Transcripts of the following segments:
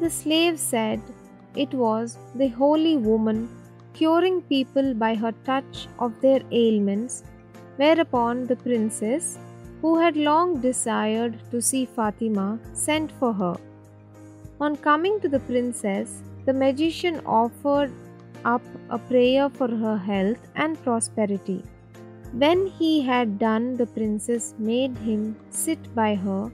The slave said it was the holy woman curing people by her touch of their ailments, whereupon the princess, who had long desired to see Fatima, sent for her. On coming to the princess, the magician offered up a prayer for her health and prosperity. When he had done, the princess made him sit by her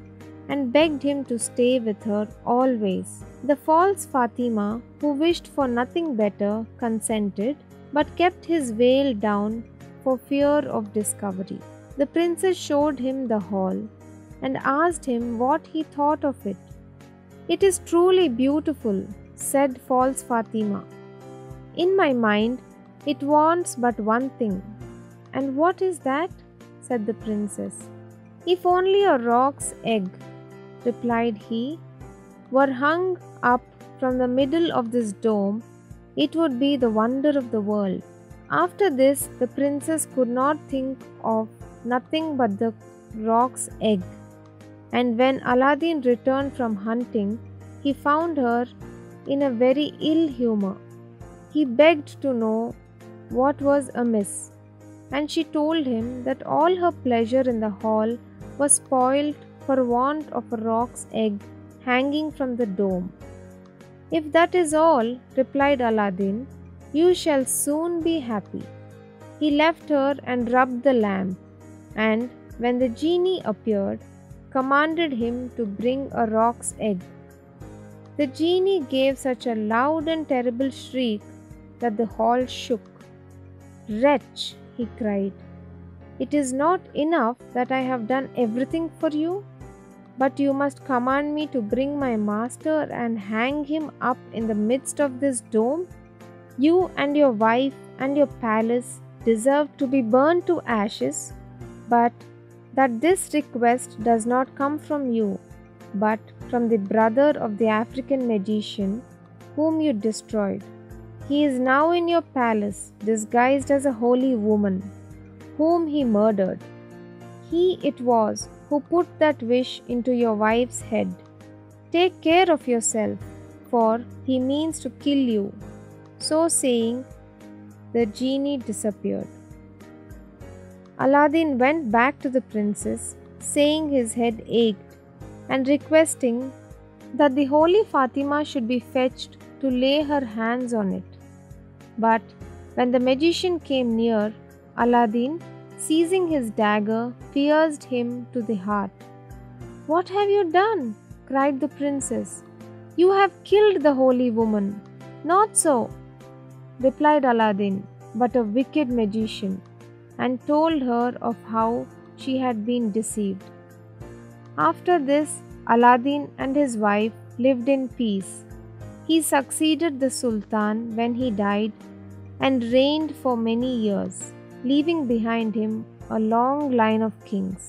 and begged him to stay with her always. The false Fatima, who wished for nothing better, consented, but kept his veil down for fear of discovery. The princess showed him the hall and asked him what he thought of it. "It is truly beautiful," said false Fatima. "In my mind, it wants but one thing." "And what is that?" said the princess. "If only a roc's egg," replied he, "were hung up from the middle of this dome, it would be the wonder of the world." After this, the princess could not think of nothing but the roc's egg. And when Aladdin returned from hunting, he found her in a very ill humor. He begged to know what was amiss, and she told him that all her pleasure in the hall was spoilt for want of a roc's egg hanging from the dome. "If that is all," replied Aladdin, "you shall soon be happy." He left her and rubbed the lamp, and when the genie appeared, commanded him to bring a roc's egg. The genie gave such a loud and terrible shriek that the hall shook. "Wretch!" he cried, "it is not enough that I have done everything for you, but you must command me to bring my master and hang him up in the midst of this dome? You and your wife and your palace deserve to be burned to ashes, but that this request does not come from you, but from the brother of the African magician whom you destroyed. He is now in your palace, disguised as a holy woman, whom he murdered. He it was who put that wish into your wife's head. Take care of yourself, for he means to kill you." So saying, the genie disappeared. Aladdin went back to the princess, saying his head ached, and requesting that the holy Fatima should be fetched to lay her hands on it. But when the magician came near, Aladdin, seizing his dagger, pierced him to the heart. "What have you done?" cried the princess. "You have killed the holy woman." "Not so," replied Aladdin, but a wicked magician, and told her of how she had been deceived. After this, Aladdin and his wife lived in peace. He succeeded the Sultan when he died and reigned for many years, leaving behind him a long line of kings.